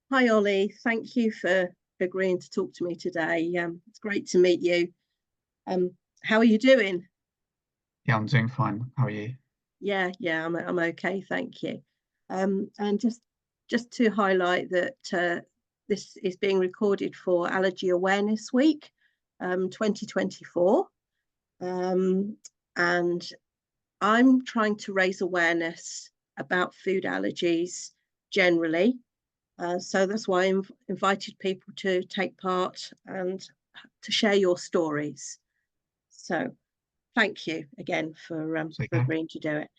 Hi, Ollie. Thank you for agreeing to talk to me today. It's great to meet you. Um, how are you doing? Yeah, I'm doing fine. How are you? Yeah, I'm okay, thank you. And just to highlight that this is being recorded for Allergy Awareness Week, 2024. Um, and I'm trying to raise awareness about food allergies generally. So that's why I invited people to take part and to share your stories. So thank you again It's for okay. agreeing to do it.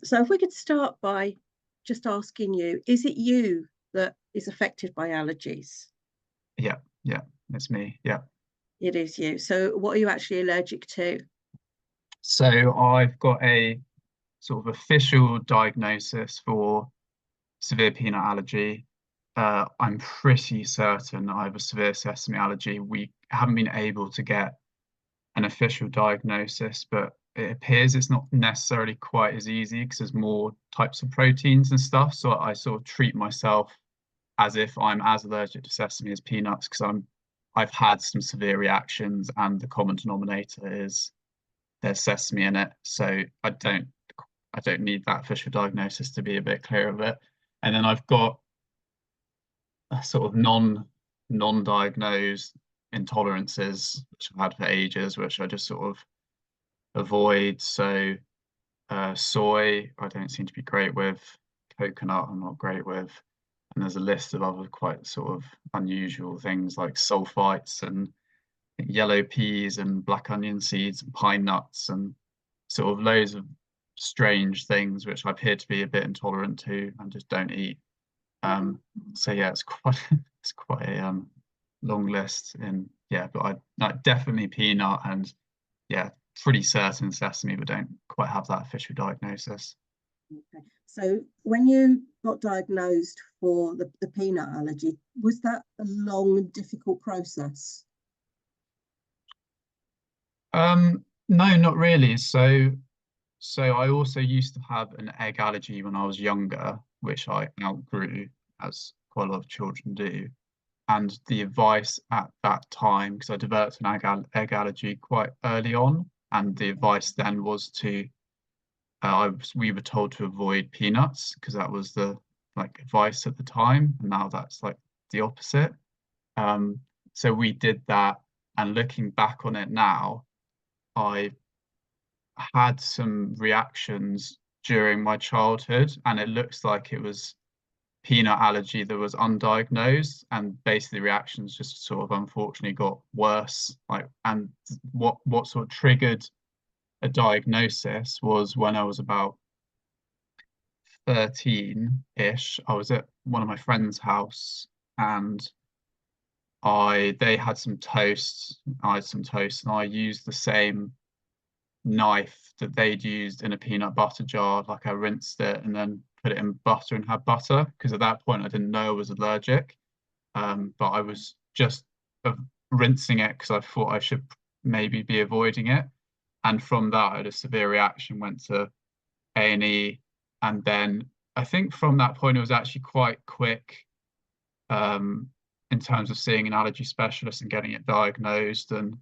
So if we could start by just asking you, is it you that is affected by allergies? Yeah, yeah, it's me. Yeah. It is you. So what are you actually allergic to? So I've got a sort of official diagnosis for severe peanut allergy. I'm pretty certain I have a severe sesame allergy. We haven't been able to get an official diagnosis, but it appears it's not necessarily quite as easy because there's more types of proteins and stuff. So I sort of treat myself as if I'm as allergic to sesame as peanuts because I've had some severe reactions and the common denominator is there's sesame in it. So I don't need that official diagnosis to be a bit clear of it. And then I've got a sort of non-diagnosed intolerances which I've had for ages, which I just sort of avoid. So soy, I don't seem to be great with. Coconut, I'm not great with. And there's a list of other quite sort of unusual things like sulfites and yellow peas and black onion seeds and pine nuts and sort of loads of strange things which I appear to be a bit intolerant to and just don't eat. Um, so yeah, it's quite it's quite a long list. And yeah, but I like definitely peanut and yeah, pretty certain sesame, but don't quite have that official diagnosis. Okay. So when you got diagnosed for the peanut allergy, was that a long and difficult process? No, not really. So I also used to have an egg allergy when I was younger, which I outgrew, as quite a lot of children do. And the advice at that time, because I developed an egg allergy quite early on, and the advice then was to, we were told to avoid peanuts because that was the like advice at the time, and now that's like the opposite. Um, so we did that, and looking back on it now, I had some reactions during my childhood, and it looks like it was peanut allergy that was undiagnosed, and basically the reactions just sort of unfortunately got worse. Like, and what sort of triggered a diagnosis was when I was about 13-ish. I was at one of my friend's house, and I they had some toast, I had some toast, and I used the same knife that they'd used in a peanut butter jar. Like I rinsed it and then put it in butter and had butter because at that point I didn't know I was allergic. But I was just rinsing it because I thought I should maybe be avoiding it. And from that, I had a severe reaction, went to A&E, and then I think from that point it was actually quite quick um, in terms of seeing an allergy specialist and getting it diagnosed and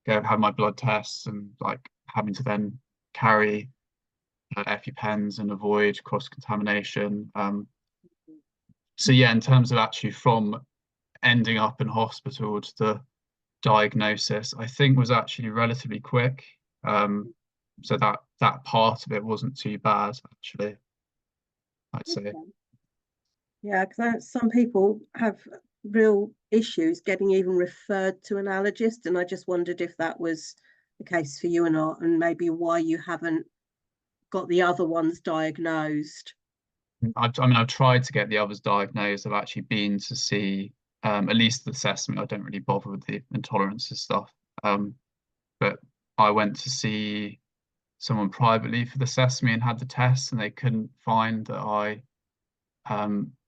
go have my blood tests and like having to then carry EpiPens and avoid cross contamination. So yeah, in terms of actually from ending up in hospital to the diagnosis, I think was actually relatively quick. Um, so that part of it wasn't too bad, actually, I'd say. Okay. Yeah, because some people have real issues getting even referred to an allergist, and I just wondered if that was the case for you or not, and maybe why you haven't got the other ones diagnosed. I mean, I've tried to get the others diagnosed. I've actually been to see at least the sesame. I don't really bother with the intolerances stuff. Um, but I went to see someone privately for the sesame and had the test, and they couldn't find that I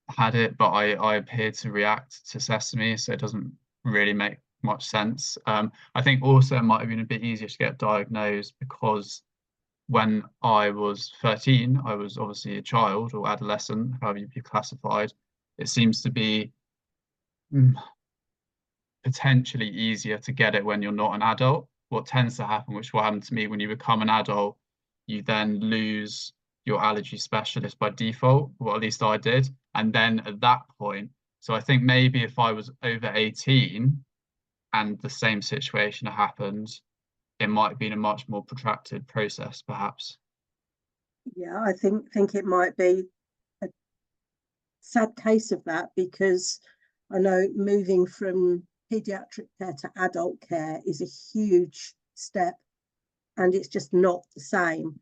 had it, but I appear to react to sesame, so it doesn't really make much sense. I think also it might have been a bit easier to get diagnosed because when I was 13, I was obviously a child or adolescent, however you'd be classified. it seems to be potentially easier to get it when you're not an adult. What tends to happen, which will happen to me when you become an adult, you then lose your allergy specialist by default, or at least I did. And then at that point, so I think maybe if I was over 18 and the same situation happened, it might have been a much more protracted process, perhaps. Yeah, I think it might be a sad case of that, because I know moving from pediatric care to adult care is a huge step, and it's just not the same.